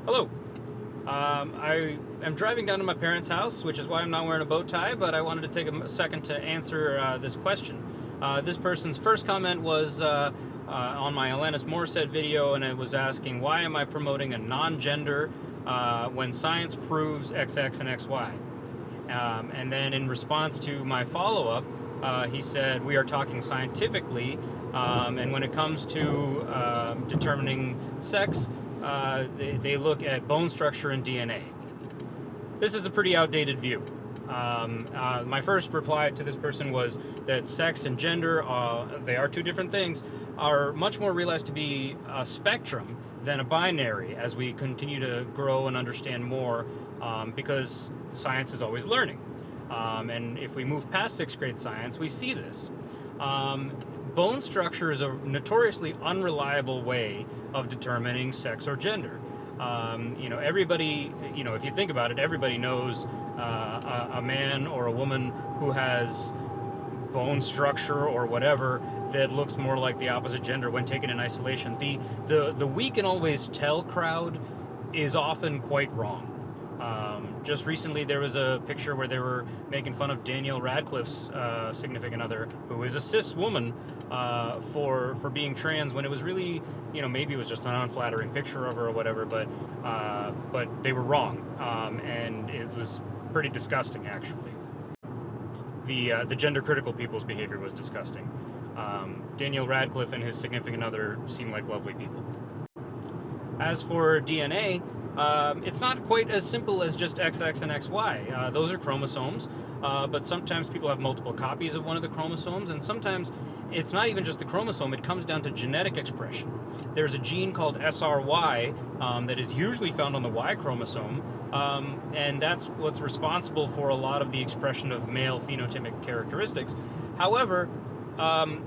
Hello. I am driving down to my parents' house, which is why I'm not wearing a bow tie, but I wanted to take a second to answer this question. This person's first comment was on my Alanis Morissette video, and it was asking, why am I promoting a non-gender when science proves XX and XY? And then in response to my follow-up, he said, we are talking scientifically, and when it comes to determining sex, they look at bone structure and DNA. This is a pretty outdated view. My first reply to this person was that sex and gender, they are two different things, are much more realized to be a spectrum than a binary as we continue to grow and understand more, because science is always learning. And if we move past sixth grade science, we see this. Bone structure is a notoriously unreliable way of determining sex or gender. Everybody, if you think about it, everybody knows a man or a woman who has bone structure or whatever that looks more like the opposite gender when taken in isolation. The we can always tell crowd is often quite wrong. Just recently there was a picture where they were making fun of Danielle Radcliffe's significant other, who is a cis woman, for being trans, when it was really, maybe it was just an unflattering picture of her or whatever, but they were wrong, and it was pretty disgusting, actually. The gender critical people's behavior was disgusting. Daniel Radcliffe and his significant other seem like lovely people. As for DNA, it's not quite as simple as just XX and XY. Those are chromosomes, but sometimes people have multiple copies of one of the chromosomes, and sometimes it's not even just the chromosome, it comes down to genetic expression. There's a gene called SRY that is usually found on the Y chromosome, and that's what's responsible for a lot of the expression of male phenotypic characteristics. However,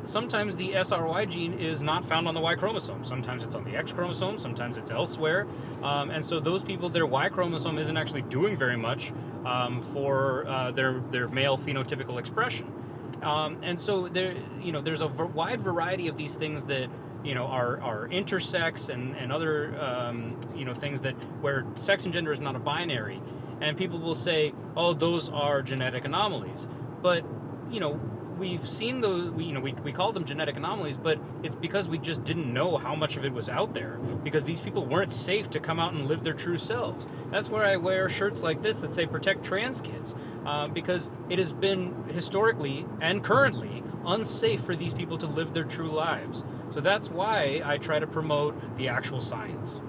sometimes the SRY gene is not found on the Y chromosome. Sometimes it's on the X chromosome, sometimes it's elsewhere. And so those people, their Y chromosome isn't actually doing very much for their male phenotypical expression. And so there's a wide variety of these things that are intersex and other things that where sex and gender is not a binary. And people will say, oh, those are genetic anomalies. But we've seen those, we call them genetic anomalies, but it's because we just didn't know how much of it was out there, because these people weren't safe to come out and live their true selves. That's where I wear shirts like this that say protect trans kids, because it has been historically and currently unsafe for these people to live their true lives. So that's why I try to promote the actual science.